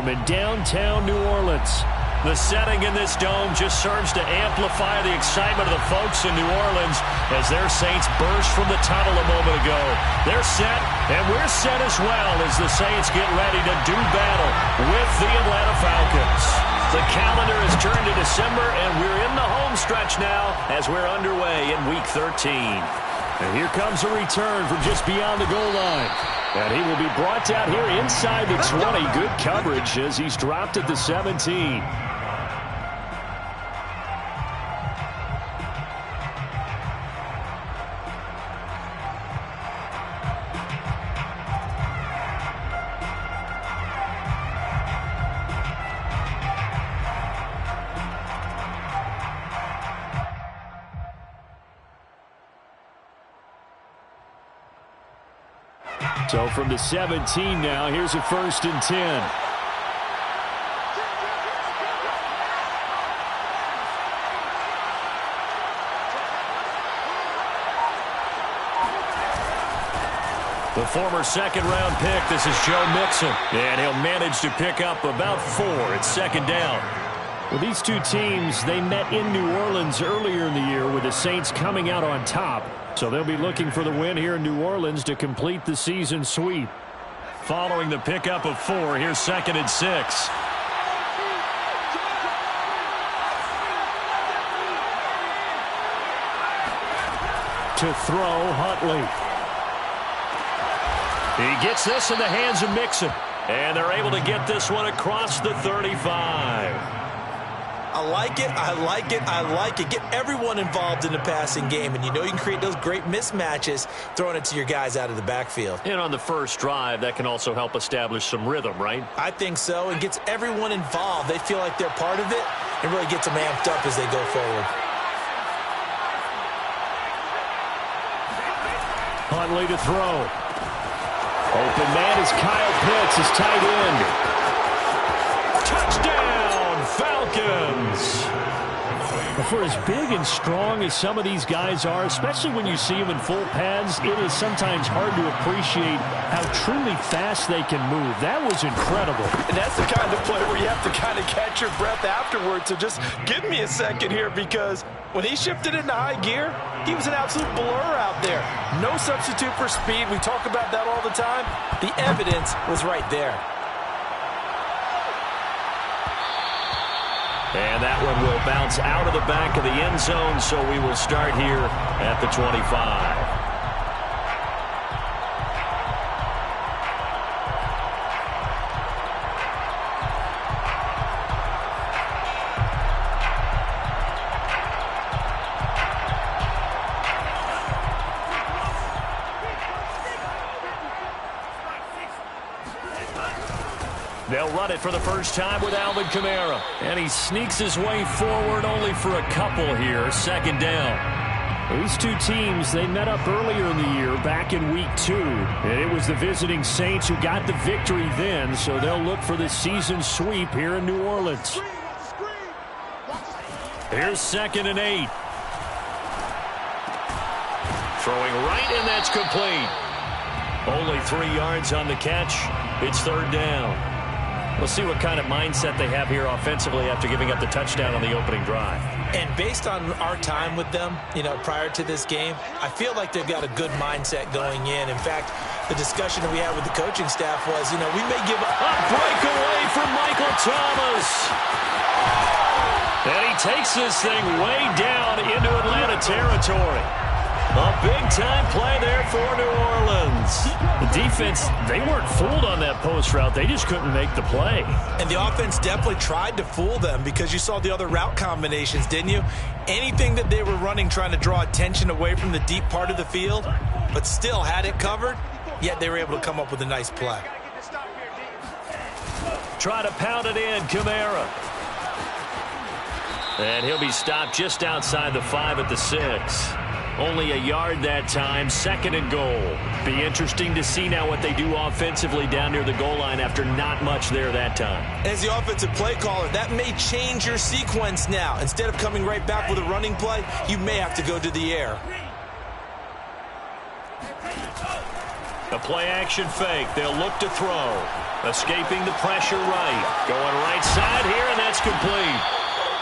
in downtown New Orleans. The setting in this dome just serves to amplify the excitement of the folks in New Orleans as their Saints burst from the tunnel a moment ago. They're set, and we're set as well as the Saints get ready to do battle with the Atlanta Falcons. The calendar has turned to December, and we're in the home stretch now as we're underway in Week 13. And here comes a return from just beyond the goal line. And he will be brought down here inside the 20. Good coverage as he's dropped at the 17. So from the 17 now, here's a 1st and 10. The former second-round pick, this is Joe Mixon. And he'll manage to pick up about 4. It's 2nd down. Well, these two teams, they met in New Orleans earlier in the year with the Saints coming out on top. So they'll be looking for the win here in New Orleans to complete the season sweep. Following the pickup of 4, here's 2nd and 6. To throw, Huntley. He gets this in the hands of Mixon. And they're able to get this one across the 35. I like it, I like it, I like it. Get everyone involved in the passing game, and you know you can create those great mismatches throwing it to your guys out of the backfield. And on the first drive, that can also help establish some rhythm, right? I think so. It gets everyone involved. They feel like they're part of it and really gets them amped up as they go forward. Huntley to throw. Open man is Kyle Pitts, his tight end. Touchdown, Falcons! For as big and strong as some of these guys are, especially when you see them in full pads, it is sometimes hard to appreciate how truly fast they can move. That was incredible. And that's the kind of play where you have to kind of catch your breath afterwards. So just give me a second here, because when he shifted into high gear, he was an absolute blur out there. No substitute for speed. We talk about that all the time. The evidence was right there. And that one will bounce out of the back of the end zone, so we will start here at the 25. They'll run it for the first time with Alvin Kamara. And he sneaks his way forward only for a couple here. 2nd down. These two teams, they met up earlier in the year, back in Week 2. And it was the visiting Saints who got the victory then, so they'll look for the season sweep here in New Orleans. Here's 2nd and 8. Throwing right, and that's complete. Only 3 yards on the catch. It's 3rd down. We'll see what kind of mindset they have here offensively after giving up the touchdown on the opening drive. And based on our time with them, prior to this game, I feel like they've got a good mindset going in. In fact, the discussion that we had with the coaching staff was, we may give a breakaway from Michael Thomas. And he takes this thing way down into Atlanta territory. A big-time play there for New Orleans. The defense, they weren't fooled on that post route. They just couldn't make the play. And the offense definitely tried to fool them because you saw the other route combinations, didn't you? Anything that they were running trying to draw attention away from the deep part of the field, but still had it covered, yet they were able to come up with a nice play. Try to pound it in, Kamara. And he'll be stopped just outside the 5 at the 6. Only a yard that time, 2nd and goal. Be interesting to see now what they do offensively down near the goal line after not much there that time. As the offensive play caller, that may change your sequence now. Instead of coming right back with a running play, you may have to go to the air. A play-action fake. They'll look to throw. Escaping the pressure right. Going right side here, and that's complete.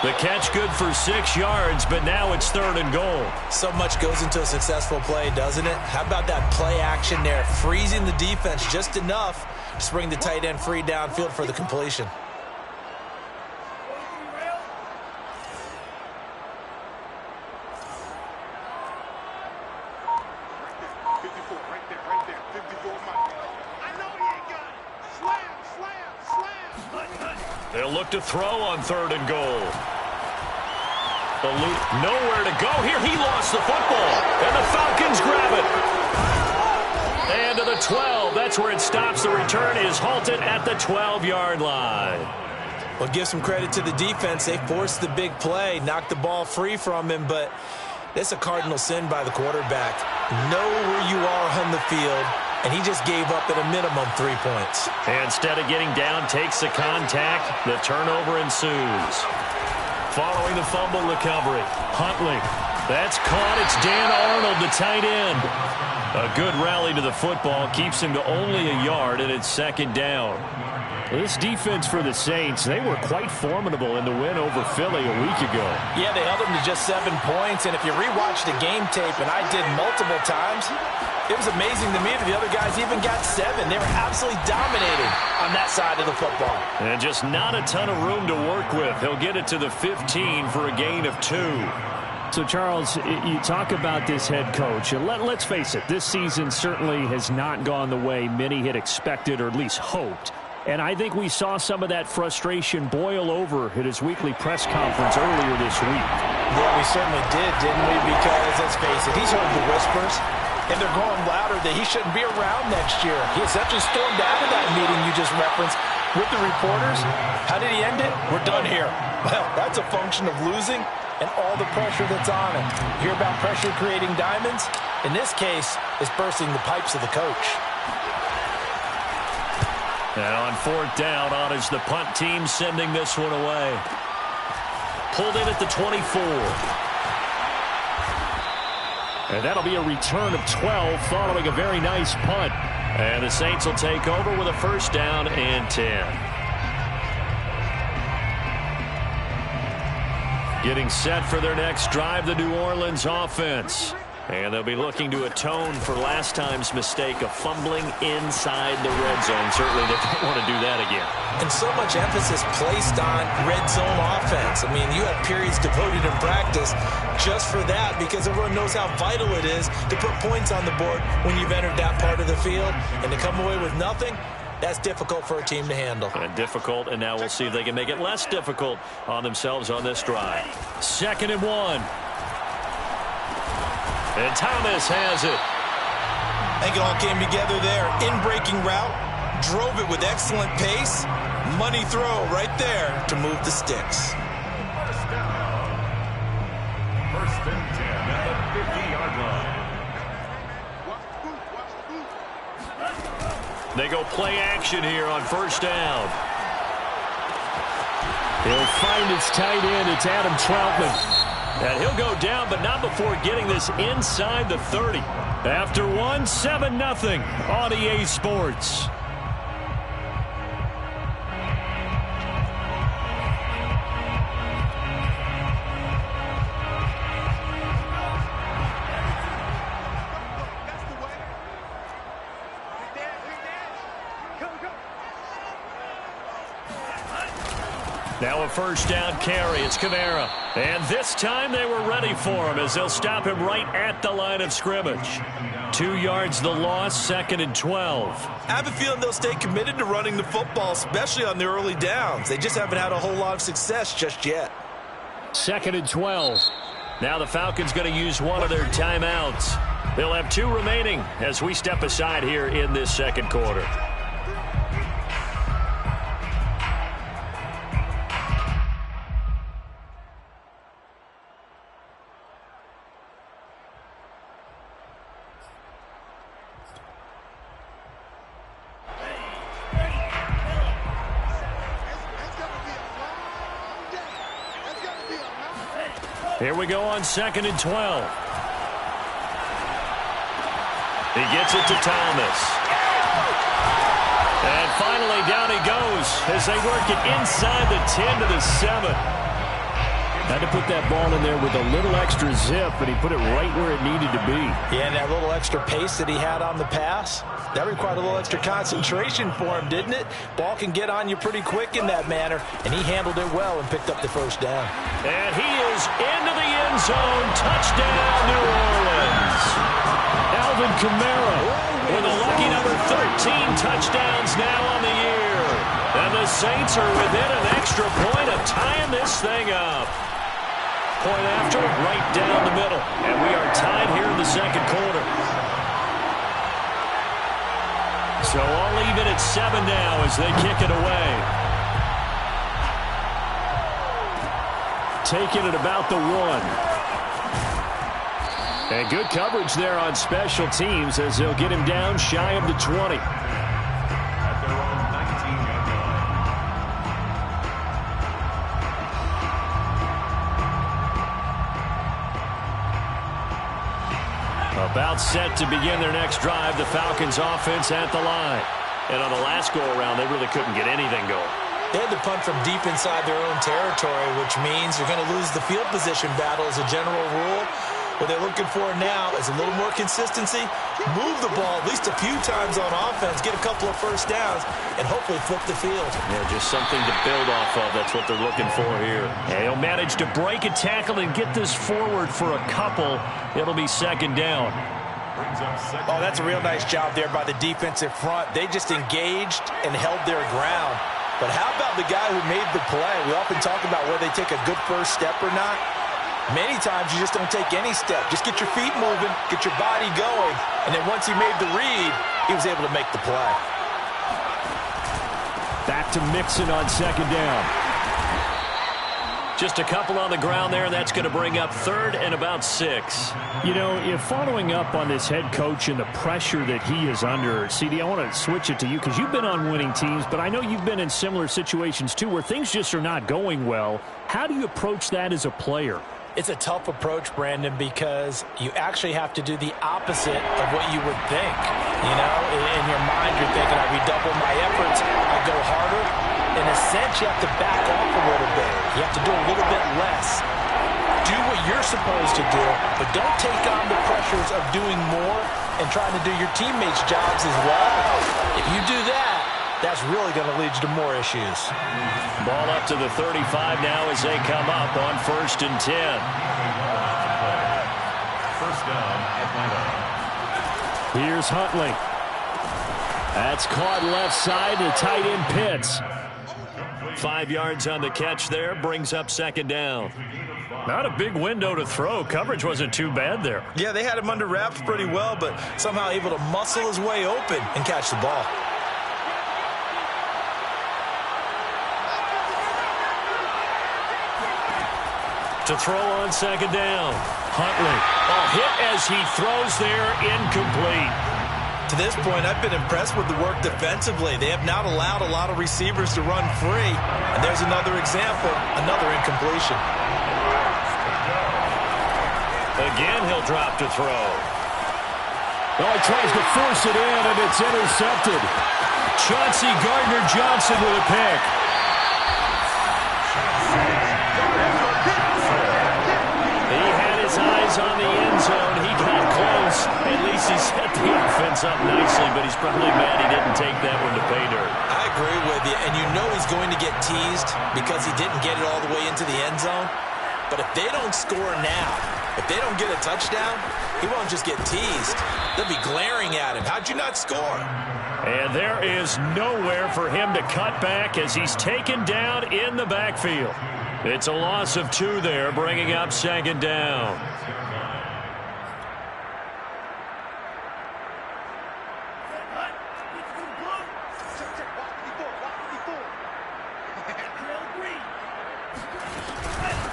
The catch good for 6 yards, but now it's 3rd and goal. So much goes into a successful play, doesn't it? How about that play action there? Freezing the defense just enough to bring the tight end free downfield for the completion. They'll look to throw on 3rd and goal. Nowhere to go here. He lost the football, and the Falcons grab it. And to the 12. That's where it stops. The return is halted at the 12-yard line. Well, give some credit to the defense. They forced the big play, knocked the ball free from him, but it's a cardinal sin by the quarterback. Know where you are on the field, and he just gave up at a minimum 3 points. And instead of getting down, takes the contact. The turnover ensues. Following the fumble recovery, Huntley. That's caught. It's Dan Arnold, the tight end. A good rally to the football. Keeps him to only a yard, and it's 2nd down. This defense for the Saints, they were quite formidable in the win over Philly a week ago. Yeah, they held them to just 7 points, and if you rewatch the game tape, and I did multiple times, it was amazing to me that the other guys even got 7. They were absolutely dominating on that side of the football. And just not a ton of room to work with. He'll get it to the 15 for a gain of 2. So, Charles, you talk about this head coach. Let's face it, this season certainly has not gone the way many had expected or at least hoped. And I think we saw some of that frustration boil over at his weekly press conference earlier this week. Yeah, we certainly did, didn't we? Because, let's face it, he's heard the whispers, and they're growing louder that he shouldn't be around next year. He essentially stormed out of that meeting you just referenced with the reporters. How did he end it? We're done here. Well, that's a function of losing and all the pressure that's on him. You hear about pressure creating diamonds? In this case, it's bursting the pipes of the coach. And on 4th down, on is the punt team sending this one away. Pulled in at the 24. And that'll be a return of 12 following a very nice punt. And the Saints will take over with a 1st down and 10. Getting set for their next drive, the New Orleans offense. And they'll be looking to atone for last time's mistake of fumbling inside the red zone. Certainly they don't want to do that again. And so much emphasis placed on red zone offense. I mean, you have periods devoted in practice just for that because everyone knows how vital it is to put points on the board when you've entered that part of the field. And to come away with nothing, that's difficult for a team to handle. And difficult, and now we'll see if they can make it less difficult on themselves on this drive. 2nd and 1. And Thomas has it. I think it all came together there. In-breaking route, drove it with excellent pace. Money throw right there to move the sticks. 1st and 10 at the 50-yard line. They go play action here on 1st down. He'll find his tight end. It's Adam Troutman. And he'll go down, but not before getting this inside the 30. After 7-0 on EA Sports. Now a 1st down carry. It's Kamara. And this time they were ready for him as they'll stop him right at the line of scrimmage. 2 yards the loss, 2nd and 12. I have a feeling they'll stay committed to running the football, especially on the early downs. They just haven't had a whole lot of success just yet. 2nd and 12. Now the Falcons going to use one of their timeouts. They'll have 2 remaining as we step aside here in this 2nd quarter. Here we go on 2nd and 12. He gets it to Thomas. And finally, down he goes as they work it inside the 10 to the 7. Had to put that ball in there with a little extra zip, but he put it right where it needed to be. Yeah, and that little extra pace that he had on the pass, that required a little extra concentration for him, didn't it? Ball can get on you pretty quick in that manner, and he handled it well and picked up the first down. And he is into the end zone. Touchdown, New Orleans. Alvin Kamara with a lucky number 13 touchdowns now on the year. And the Saints are within an extra point of tying this thing up. Point after, right down the middle. And we are tied here in the second quarter. So all even at 7 now as they kick it away. Taking it about the 1. And good coverage there on special teams as they'll get him down shy of the 20. About set to begin their next drive, the Falcons offense at the line. And on the last go-around, they really couldn't get anything going. They had to punt from deep inside their own territory, which means you're going to lose the field position battle as a general rule. What they're looking for now is a little more consistency, move the ball at least a few times on offense, get a couple of first downs, and hopefully flip the field. Yeah, just something to build off of. That's what they're looking for here. And he'll manage to break a tackle and get this forward for a couple. It'll be second down. Oh, that's a real nice job there by the defensive front. They just engaged and held their ground. But how about the guy who made the play? We often talk about whether they take a good first step or not. Many times you just don't take any step. Just get your feet moving, get your body going, and then once he made the read, he was able to make the play. Back to Mixon on second down. Just a couple on the ground there, and that's going to bring up third and about 6. You know, if following up on this head coach and the pressure that he is under, CD, I want to switch it to you because you've been on winning teams, but I know you've been in similar situations too where things just are not going well. How do you approach that as a player? It's a tough approach, Brandon, because you actually have to do the opposite of what you would think. You know, in your mind, you're thinking, I redouble my efforts, I go harder. In a sense, you have to back off a little bit. You have to do a little bit less. Do what you're supposed to do, but don't take on the pressures of doing more and trying to do your teammates' jobs as well. If you do that, that's really going to lead you to more issues. Ball up to the 35 now as they come up on 1st and 10. First down, Atlanta. Here's Huntley. That's caught left side to tight end Pitts. 5 yards on the catch there, brings up second down. Not a big window to throw. Coverage wasn't too bad there. Yeah, they had him under wraps pretty well, but somehow able to muscle his way open and catch the ball. To throw on second down. Huntley. Hit as he throws there, incomplete. To this point, I've been impressed with the work defensively. They have not allowed a lot of receivers to run free. And there's another example, another incompletion. Again, he'll drop to throw. Well, he tries to force it in, and it's intercepted. Chauncey Gardner-Johnson with a pick. He had his eyes on the end zone. He got close. At least he set the offense up nicely, but he's probably mad he didn't take that one to pay dirt. I agree with you, and you know he's going to get teased because he didn't get it all the way into the end zone. But if they don't score now, if they don't get a touchdown, he won't just get teased. They'll be glaring at him. How'd you not score? And there is nowhere for him to cut back as he's taken down in the backfield. It's a loss of 2 there, bringing up second down.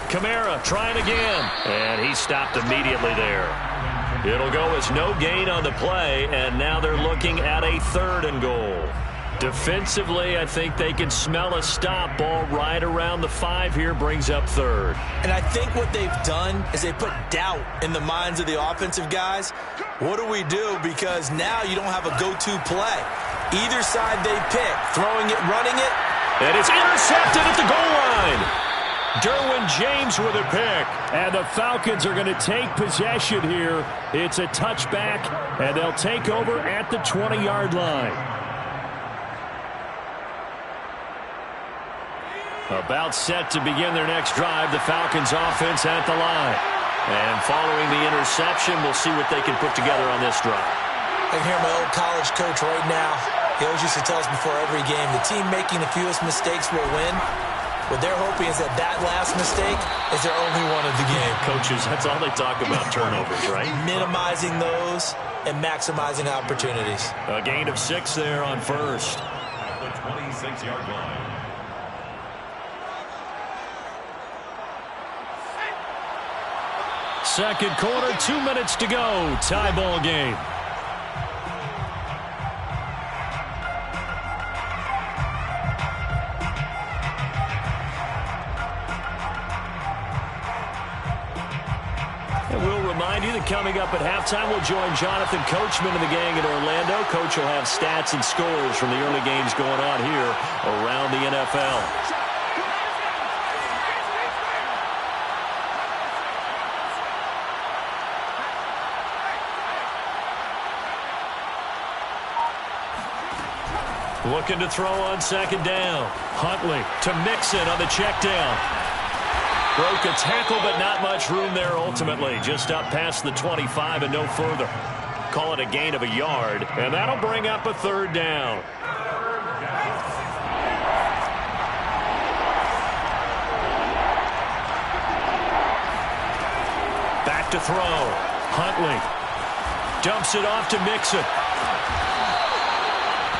Kamara trying again, and he stopped immediately there. It'll go as no gain on the play, and now they're looking at a 3rd and goal. Defensively, I think they can smell a stop. Ball right around the 5 here, brings up 3rd. And I think what they've done is they put doubt in the minds of the offensive guys. What do we do? Because now you don't have a go-to play. Either side they pick, throwing it, running it. And it's intercepted at the goal line. Derwin James with a pick. And the Falcons are going to take possession here. It's a touchback, and they'll take over at the 20-yard line. About set to begin their next drive, the Falcons offense at the line. And following the interception, we'll see what they can put together on this drive. I can hear my old college coach right now. He always used to tell us before every game, the team making the fewest mistakes will win. What they're hoping is that last mistake is their only one of the game. Coaches, that's all they talk about, turnovers, right? Minimizing those and maximizing opportunities. A gain of 6 there on first. At the 26-yard line. Second quarter, 2 minutes to go. Tie ball game. And we'll remind you that coming up at halftime, we'll join Jonathan Coachman and the gang in Orlando. Coach will have stats and scores from the early games going on here around the NFL. Looking to throw on second down. Huntley to Mixon on the check down. Broke a tackle, but not much room there ultimately. Just up past the 25 and no further. Call it a gain of a yard, and that'll bring up a third down. Back to throw. Huntley dumps it off to Mixon.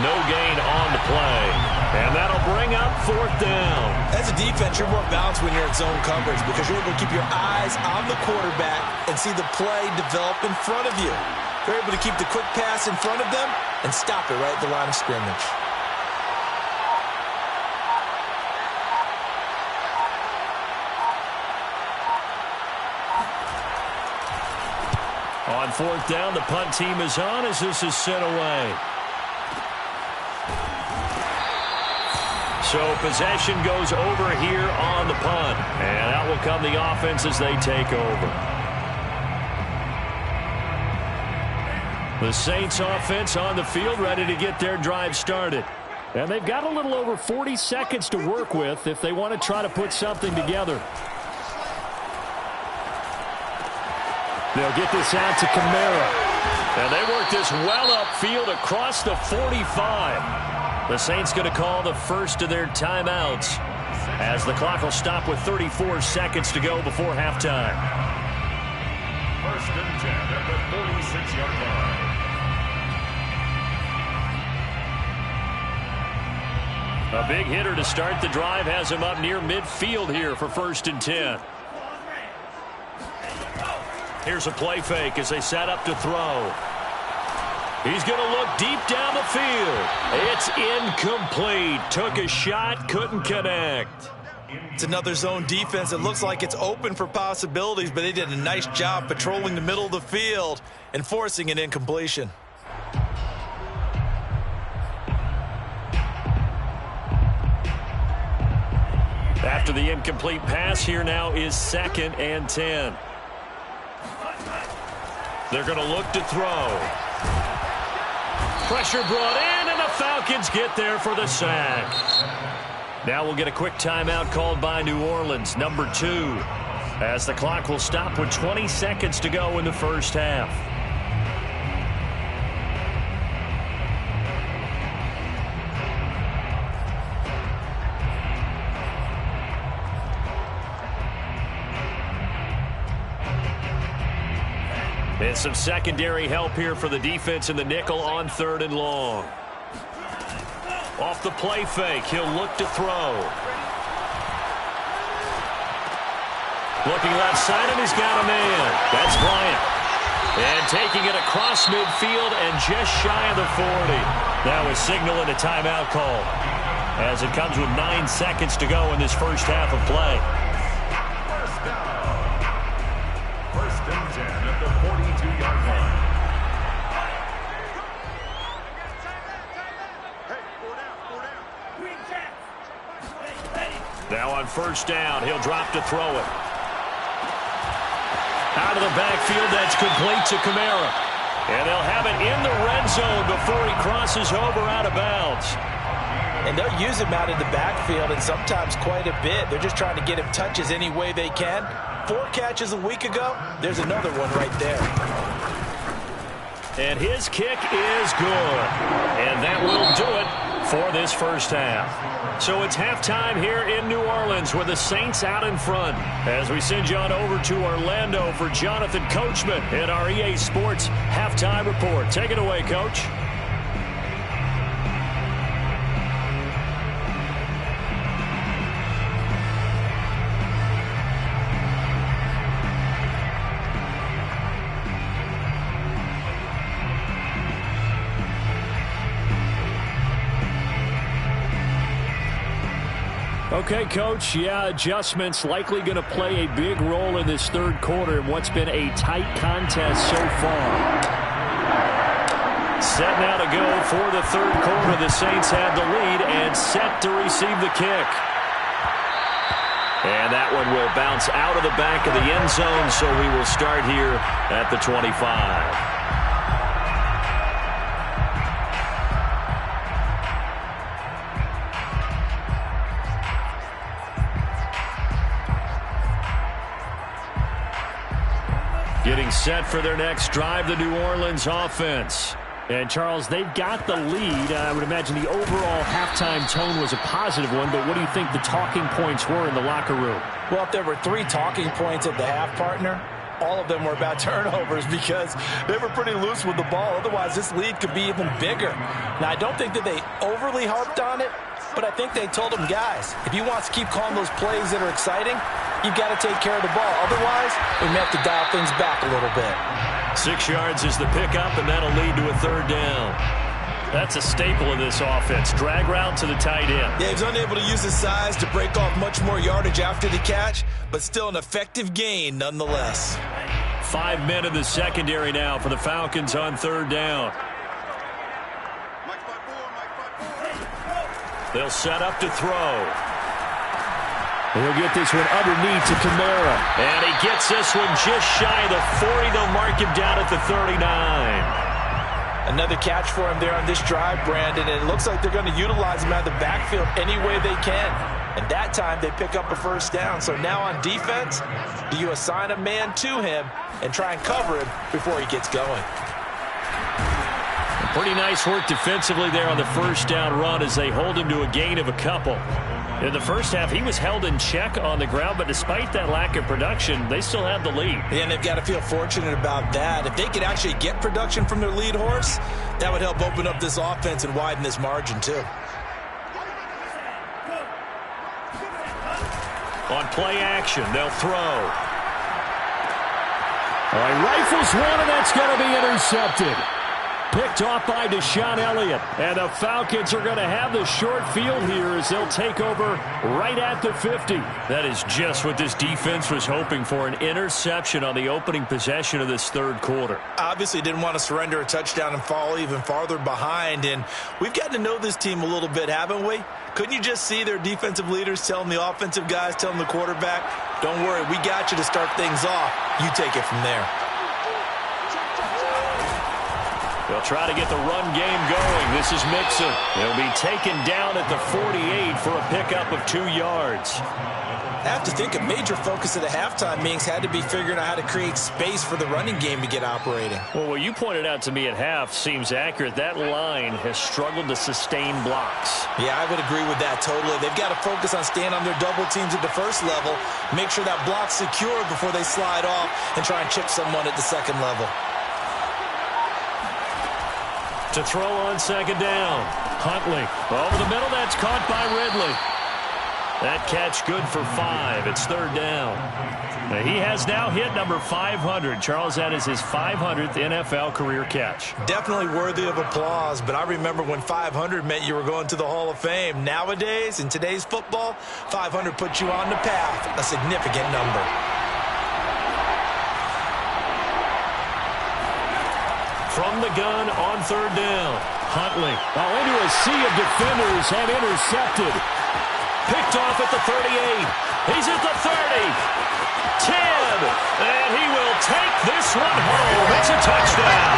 No gain on the play. And that'll bring up fourth down. As a defense, you're more balanced when you're in zone coverage because you're able to keep your eyes on the quarterback and see the play develop in front of you. You're able to keep the quick pass in front of them and stop it right at the line of scrimmage. On fourth down, the punt team is on as this is sent away. So possession goes over here on the punt. And out will come the offense as they take over. The Saints offense on the field ready to get their drive started. And they've got a little over 40 seconds to work with if they want to try to put something together. They'll get this out to Kamara. And they work this well upfield across the 45. The Saints going to call the first of their timeouts as the clock will stop with 34 seconds to go before halftime. First and 10 at the 46-yard line. A big hitter to start the drive has him up near midfield here for first and 10. Here's a play fake as they set up to throw. He's going to look deep down the field. It's incomplete. Took a shot, couldn't connect. It's another zone defense. It looks like it's open for possibilities, but they did a nice job patrolling the middle of the field and forcing an incompletion. After the incomplete pass, here now is second and 10. They're going to look to throw. Pressure brought in, and the Falcons get there for the sack. Now we'll get a quick timeout called by New Orleans, number 2, as the clock will stop with 20 seconds to go in the first half. And some secondary help here for the defense in the nickel on third and long. Off the play fake, he'll look to throw. Looking left side, and he's got a man. That's Bryant. And taking it across midfield and just shy of the 40. Now is signaling a timeout call as it comes with 9 seconds to go in this first half of play. First down. First and 10 at the 42-yard line. Now on first down, he'll drop to throw it. Out of the backfield, that's complete to Kamara. And they'll have it in the red zone before he crosses over out of bounds. And they'll use him out in the backfield, and sometimes quite a bit. They're just trying to get him touches any way they can. 4 catches a week ago. There's another one right there. And his kick is good. And that will do it for this first half. So it's halftime here in New Orleans with the Saints out in front. As we send you on over to Orlando for Jonathan Coachman in our EA Sports Halftime Report. Take it away, Coach. Okay, Coach, adjustments likely going to play a big role in this third quarter in what's been a tight contest so far. Set now to go for the third quarter. The Saints have the lead and set to receive the kick. And that one will bounce out of the back of the end zone, so we will start here at the 25. Getting set for their next drive, the New Orleans offense. And, Charles, they've got the lead. I would imagine the overall halftime tone was a positive one, but what do you think the talking points were in the locker room? Well, if there were 3 talking points at the half, partner, all of them were about turnovers because they were pretty loose with the ball. Otherwise, this lead could be even bigger. Now, I don't think that they overly harped on it, but I think they told them, guys, if you want to keep calling those plays that are exciting, you've got to take care of the ball. Otherwise, we may have to dial things back a little bit. 6 yards is the pickup, and that'll lead to a third down. That's a staple of this offense. Drag route to the tight end. Yeah, he's unable to use his size to break off much more yardage after the catch, but still an effective gain nonetheless. 5 men in the secondary now for the Falcons on third down. They'll set up to throw. He'll get this one underneath to Kamara. And he gets this one just shy of the 40. They'll mark him down at the 39. Another catch for him there on this drive, Brandon, and it looks like they're going to utilize him out of the backfield any way they can. And that time they pick up a first down. So now on defense, do you assign a man to him and try and cover him before he gets going? Pretty nice work defensively there on the first down run as they hold him to a gain of a couple. In the first half, he was held in check on the ground, but despite that lack of production, they still have the lead. Yeah, and they've got to feel fortunate about that. If they could actually get production from their lead horse, that would help open up this offense and widen this margin too. On play action, they'll throw. All right, rifles one, and that's going to be intercepted. Picked off by Deshaun Elliott. And the Falcons are going to have the short field here as they'll take over right at the 50. That is just what this defense was hoping for, an interception on the opening possession of this third quarter. Obviously didn't want to surrender a touchdown and fall even farther behind. And we've gotten to know this team a little bit, haven't we? Couldn't you just see their defensive leaders telling the offensive guys, telling the quarterback, don't worry, we got you to start things off. You take it from there. They'll try to get the run game going. This is Mixon. He'll be taken down at the 48 for a pickup of 2 yards. I have to think a major focus of the halftime meetings had to be figuring out how to create space for the running game to get operating. Well, what you pointed out to me at half seems accurate. That line has struggled to sustain blocks. Yeah, I would agree with that totally. They've got to focus on staying on their double teams at the first level, make sure that block's secure before they slide off and try and chip someone at the second level. To throw on second down. Huntley over the middle. That's caught by Ridley. That catch good for 5. It's third down. Now, he has now hit number 500. Charles, that is his 500th NFL career catch. Definitely worthy of applause, but I remember when 500 meant you were going to the Hall of Fame. Nowadays, in today's football, 500 puts you on the path, a significant number. From the gun on third down. Huntley. Into a sea of defenders and intercepted. Picked off at the 38. He's at the 30. 10. And he will take this one home. It's a touchdown.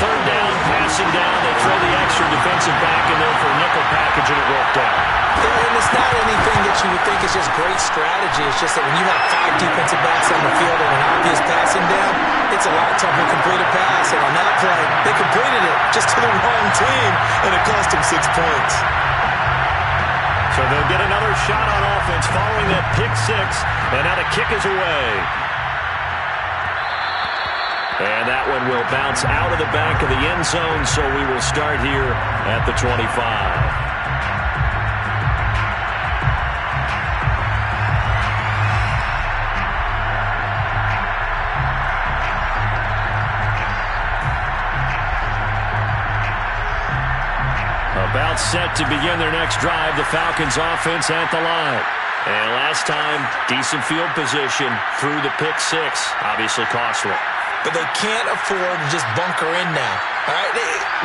Third down, passing down. They throw the extra defensive back in there for a nickel package, and it worked out. And it's not anything that you would think is just great strategy. It's just that when you have 5 defensive backs on the field and an obvious passing down, it's a lot tougher to complete a pass. And on that play, they completed it just to the wrong team, and it cost them 6 points. So they'll get another shot on offense following that pick 6, and now the kick is away. And that one will bounce out of the back of the end zone, so we will start here at the 25. About set to begin their next drive, the Falcons offense at the line. And last time, decent field position through the pick 6, obviously costly. But they can't afford to just bunker in now. All right,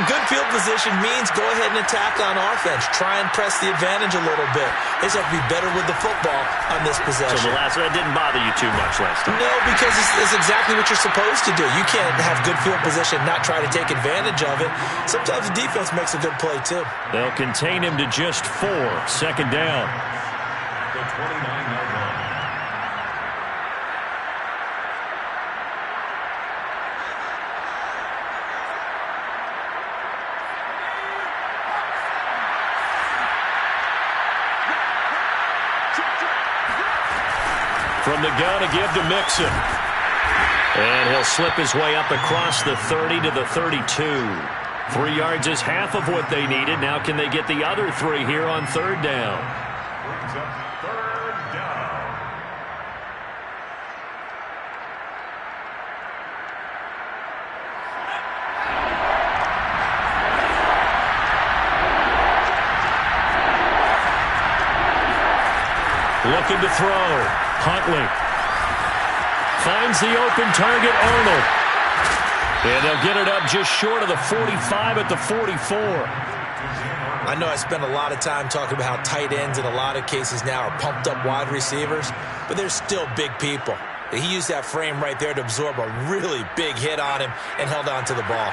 good field position means go ahead and attack on offense. Try and press the advantage a little bit. They just have to be better with the football on this possession. So that didn't bother you too much last time? No, because it's exactly what you're supposed to do. You can't have good field position, not try to take advantage of it. Sometimes the defense makes a good play, too. They'll contain him to just 4. Second down. The 29-yard line. From the gun, a give to Mixon. And he'll slip his way up across the 30 to the 32. 3 yards is half of what they needed. Now can they get the other 3 here on third down? Brings up third down. Looking to throw. Huntley finds the open target, Arnold. And they'll get it up just short of the 45 at the 44. I know I spend a lot of time talking about how tight ends in a lot of cases now are pumped up wide receivers, but they're still big people. He used that frame right there to absorb a really big hit on him and held on to the ball.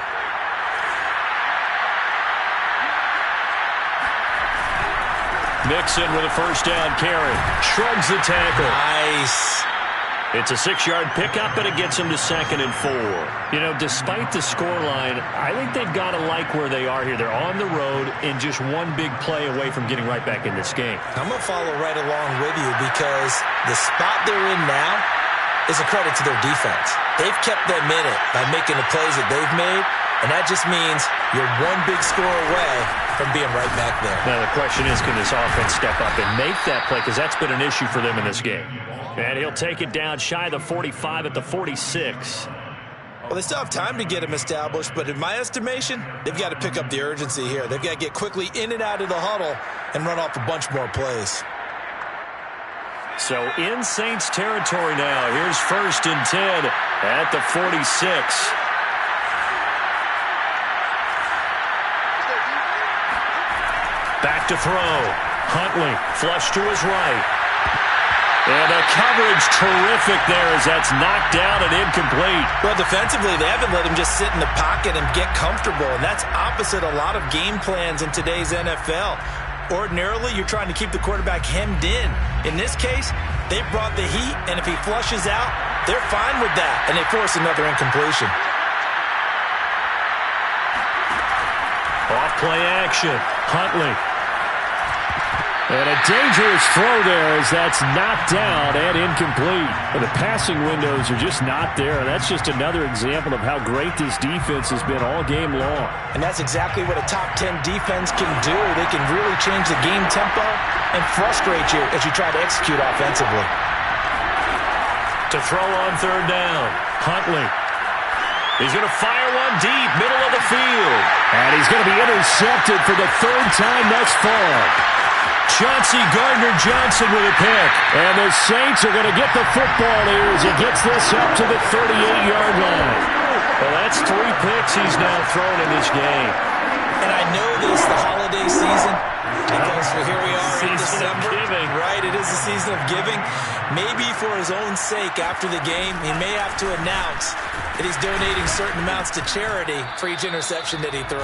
Mixon with a first down carry. Shrugs the tackle. Nice. It's a 6-yard pickup, but it gets him to 2nd and 4. You know, despite the scoreline, I think they've got to like where they are here. They're on the road and just one big play away from getting right back in this game. I'm going to follow right along with you because the spot they're in now is a credit to their defense. They've kept them in it by making the plays that they've made, and that just means you're one big score away from being right back there. Now the question is, can this offense step up and make that play? Because that's been an issue for them in this game. And he'll take it down shy of the 45 at the 46. Well, they still have time to get him established, but in my estimation, they've got to pick up the urgency here. They've got to get quickly in and out of the huddle and run off a bunch more plays. So in Saints territory now. Here's 1st and 10 at the 46. Back to throw. Huntley flush to his right. And the coverage terrific there as that's knocked down and incomplete. Well, defensively, they haven't let him just sit in the pocket and get comfortable, and that's opposite a lot of game plans in today's NFL. Ordinarily, you're trying to keep the quarterback hemmed in. In this case, they brought the heat, and if he flushes out, they're fine with that, and they force another incompletion. Off play action. Huntley. And a dangerous throw there as that's knocked down and incomplete. And the passing windows are just not there. That's just another example of how great this defense has been all game long. And that's exactly what a top 10 defense can do. They can really change the game tempo and frustrate you as you try to execute offensively. To throw on third down, Huntley. He's going to fire one deep, middle of the field. And he's going to be intercepted for the 3rd time thus far. Chauncey Gardner-Johnson with a pick. And the Saints are going to get the football here as he gets this up to the 38-yard line. Well, that's 3 picks he's now thrown in this game. And I know this, the holiday season, because here we are in December, right? It is the season of giving. Maybe for his own sake after the game, he may have to announce that he's donating certain amounts to charity for each interception that he threw.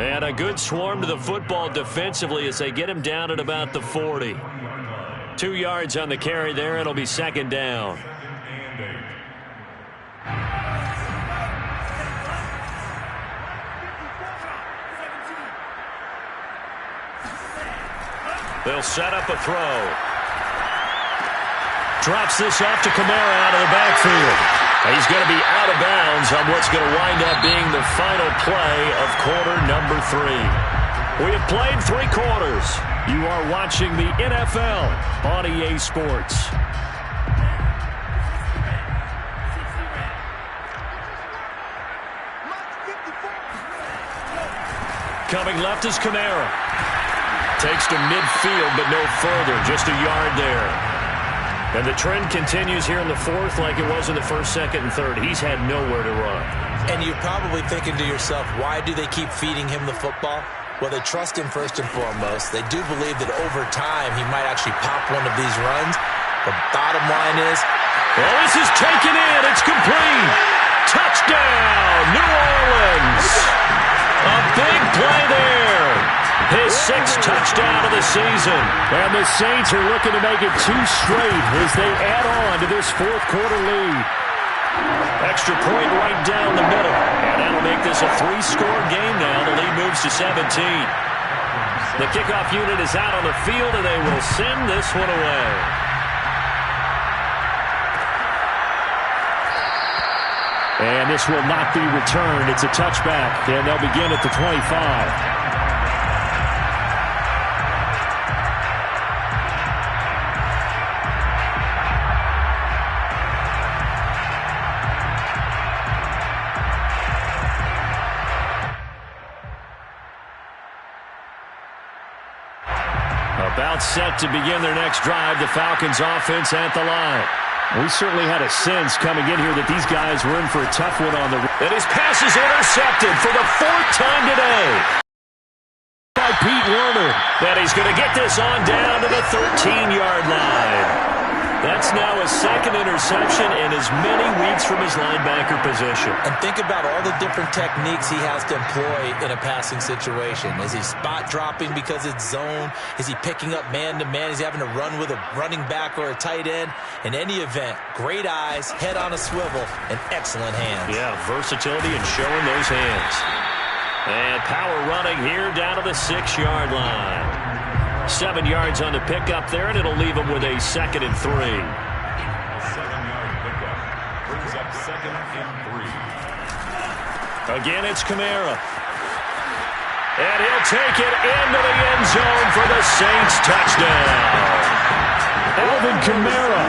And a good swarm to the football defensively as they get him down at about the 40. 2 yards on the carry there. It'll be second down. They'll set up a throw. Drops this off to Kamara out of the backfield. He's going to be out of bounds on what's going to wind up being the final play of quarter number 3. We have played 3 quarters. You are watching the NFL on EA Sports. Coming left is Kamara. Takes to midfield, but no further. Just a yard there. And the trend continues here in the 4th like it was in the 1st, 2nd, and 3rd. He's had nowhere to run. And you're probably thinking to yourself, why do they keep feeding him the football? Well, they trust him first and foremost. They do believe that over time he might actually pop one of these runs. The bottom line is... well, this is taken in. It's complete. Touchdown, New Orleans. A big play there. His 6th touchdown of the season. And the Saints are looking to make it 2 straight as they add on to this 4th quarter lead. Extra point right down the middle. And that'll make this a 3-score game now. The lead moves to 17. The kickoff unit is out on the field, and they will send this one away. And this will not be returned. It's a touchback, and they'll begin at the 25. About set to begin their next drive, the Falcons offense at the line. We certainly had a sense coming in here that these guys were in for a tough one on the... And his pass is intercepted for the 4th time today. By Pete Werner. That he's going to get this on down to the 13-yard line. That's now his 2nd interception in as many weeks from his linebacker position. And think about all the different techniques he has to employ in a passing situation. Is he spot dropping because it's zone? Is he picking up man-to-man? Is he having to run with a running back or a tight end? In any event, great eyes, head on a swivel, and excellent hands. Yeah, versatility and showing those hands. And power running here down to the 6-yard line. 7 yards on the pickup there, and it'll leave him with a 2nd and 3. 7-yard pickup brings up 2nd and 3. Again, it's Kamara. And he'll take it into the end zone for the Saints touchdown. Alvin Kamara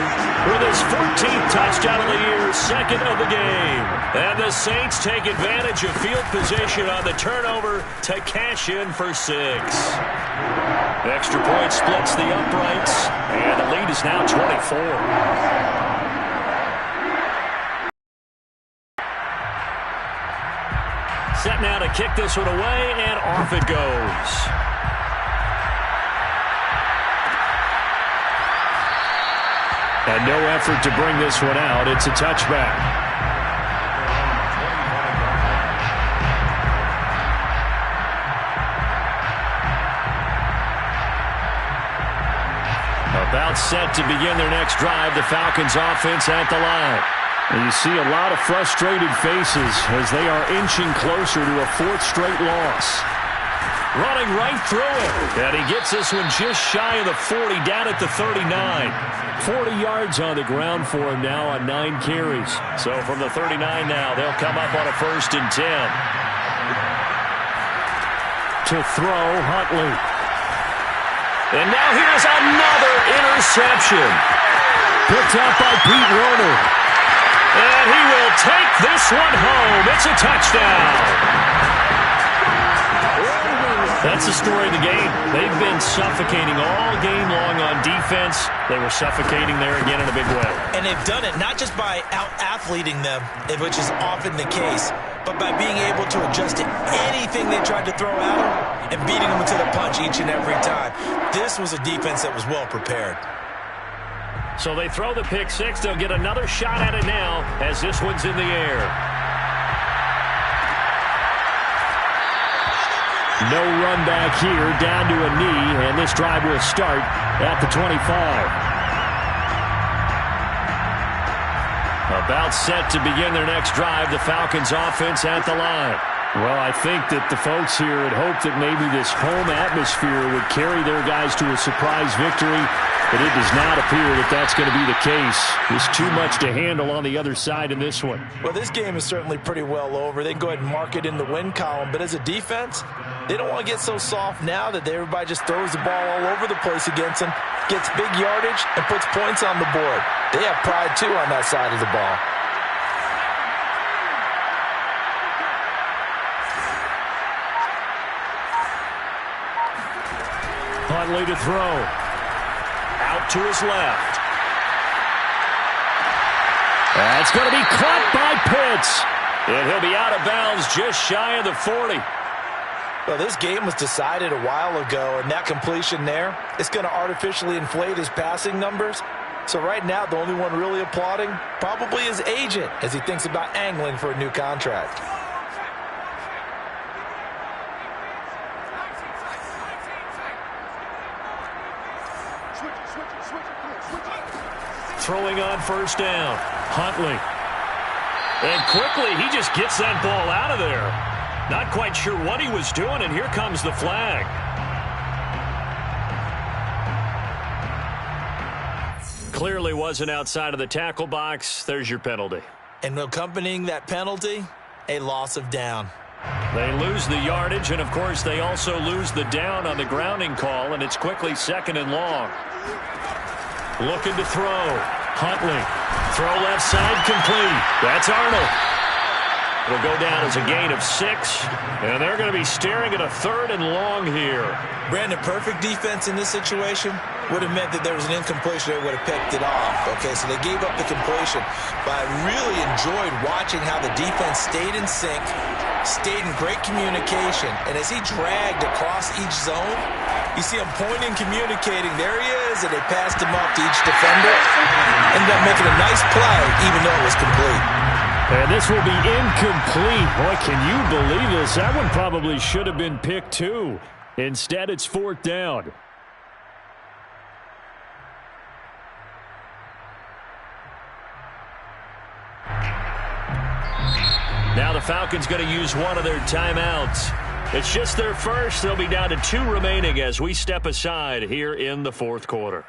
with his 14th touchdown of the year, 2nd of the game. And the Saints take advantage of field position on the turnover to cash in for 6. Extra point splits the uprights, and the lead is now 24. Set now to kick this one away, and off it goes. And no effort to bring this one out. It's a touchback. About set to begin their next drive, the Falcons offense at the line. And you see a lot of frustrated faces as they are inching closer to a 4th straight loss. Running right through it. And he gets this one just shy of the 40, down at the 39. 40 yards on the ground for him now on 9 carries. So from the 39 now, they'll come up on a 1st and 10. To throw, Huntley. And now here's another interception. Picked up by Pete Werner. And he will take this one home. It's a touchdown. That's the story of the game. They've been suffocating all game long on defense. They were suffocating there again in a big way. And they've done it not just by out-athleting them, which is often the case, but by being able to adjust to anything they tried to throw at them and beating them to the punch each and every time. This was a defense that was well prepared. So they throw the pick six. They'll get another shot at it now as this one's in the air. No run back here, down to a knee, and this drive will start at the 25. About set to begin their next drive, the Falcons offense at the line. Well, I think that the folks here had hoped that maybe this home atmosphere would carry their guys to a surprise victory, but it does not appear that that's going to be the case. There's too much to handle on the other side in this one. Well, this game is certainly pretty well over. They can go ahead and mark it in the win column, but as a defense, they don't want to get so soft now that everybody just throws the ball all over the place against them, gets big yardage, and puts points on the board. They have pride, too, on that side of the ball. Huntley to throw. Out to his left. That's going to be caught by Pitts. And he'll be out of bounds just shy of the 40. Well, this game was decided a while ago, and that completion there, it's going to artificially inflate his passing numbers. So right now, the only one really applauding probably his agent as he thinks about angling for a new contract. Throwing on first down. Huntley. And quickly, he just gets that ball out of there. Not quite sure what he was doing, and here comes the flag. Clearly wasn't outside of the tackle box. There's your penalty. And accompanying that penalty, a loss of down. They lose the yardage, and of course they also lose the down on the grounding call, and it's quickly 2nd and long. Looking to throw. Huntley. Throw left side complete. That's Arnold. It'll go down as a gain of 6, and they're going to be staring at a 3rd and long here. Brandon, perfect defense in this situation would have meant that there was an incompletion. They would have picked it off. Okay, so they gave up the completion. But I really enjoyed watching how the defense stayed in sync, stayed in great communication, and as he dragged across each zone, you see him pointing, communicating. There he is, and they passed him off to each defender. Ended up making a nice play, even though it was complete. And this will be incomplete. Boy, can you believe this? That one probably should have been picked too. Instead, it's 4th down. Now the Falcons going to use one of their timeouts. It's just their first. They'll be down to 2 remaining as we step aside here in the 4th quarter.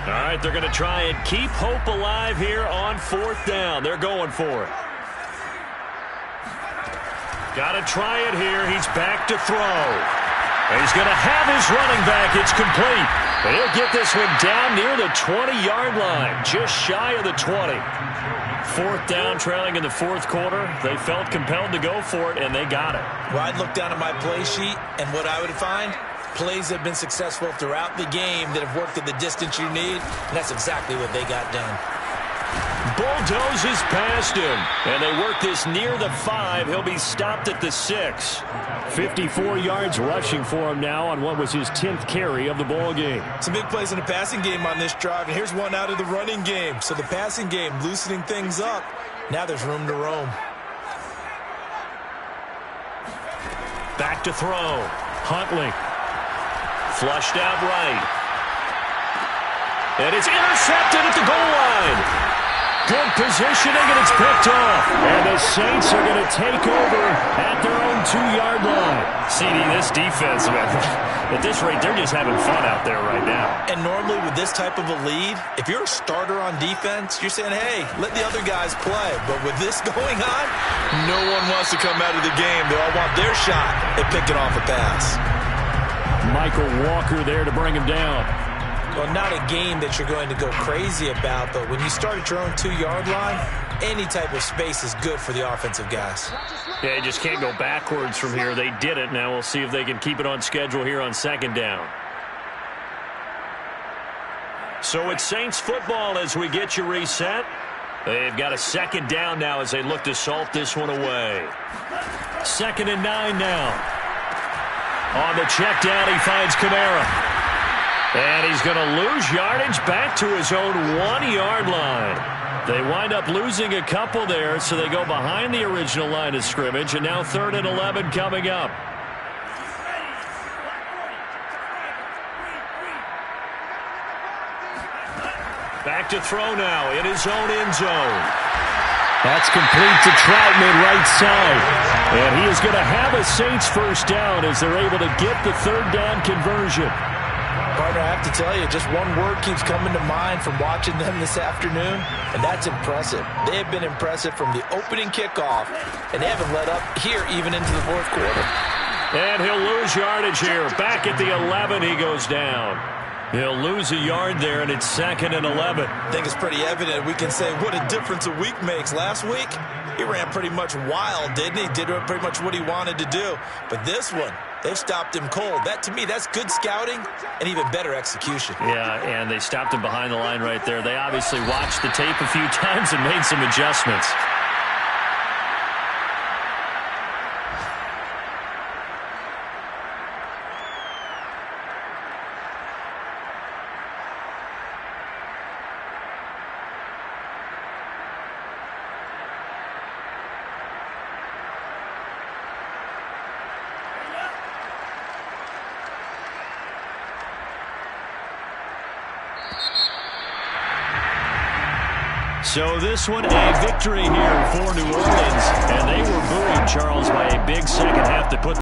All right, they're going to try and keep hope alive here on 4th down. They're going for it. Got to try it here. He's back to throw. And he's going to have his running back. It's complete. And he'll get this one down near the 20-yard line, just shy of the 20. 4th down, trailing in the 4th quarter. They felt compelled to go for it, and they got it. Well, I'd look down at my play sheet, and what I would find, plays that have been successful throughout the game that have worked at the distance you need, and that's exactly what they got done. Bulldozes past him, and they work this near the 5. He'll be stopped at the 6. 54 yards rushing for him now on what was his 10th carry of the ball game. Some big plays in the passing game on this drive, and here's one out of the running game. So the passing game loosening things up. Now there's room to roam. Back to throw. Huntley. Flushed out right. And it's intercepted at the goal line. Good positioning, and it's picked off. And the Saints are going to take over at their own 2-yard line. CD, this defense, man, at this rate, they're just having fun out there right now. And normally with this type of a lead, if you're a starter on defense, you're saying, hey, let the other guys play. But with this going on, no one wants to come out of the game. They all want their shot at picking off a pass. Michael Walker there to bring him down. Well, not a game that you're going to go crazy about, but when you start at your own 2-yard line, any type of space is good for the offensive guys. Yeah, you just can't go backwards from here. They did it. Now we'll see if they can keep it on schedule here on second down. So it's Saints football as we get you reset. They've got a second down now as they look to salt this one away. 2nd and 9 now. On the check down, he finds Kamara. And he's going to lose yardage back to his own 1-yard line. They wind up losing a couple there, so they go behind the original line of scrimmage, and now 3rd and 11 coming up. Back to throw now in his own end zone. That's complete to Troutman right side. And he is going to have a Saints first down as they're able to get the 3rd down conversion. Partner, I have to tell you, just one word keeps coming to mind from watching them this afternoon, and that's impressive. They have been impressive from the opening kickoff, and they haven't let up here even into the 4th quarter. And he'll lose yardage here. Back at the 11, he goes down. He'll lose a yard there, and it's 2nd and 11. I think it's pretty evident. We can say what a difference a week makes. Last week, he ran pretty much wild, didn't he? Did pretty much what he wanted to do. But this one, they've stopped him cold. That, to me, that's good scouting and even better execution. Yeah, and they stopped him behind the line right there. They obviously watched the tape a few times and made some adjustments. So this one, a victory here for New Orleans. And they were buoyed, Charles, by a big second half that put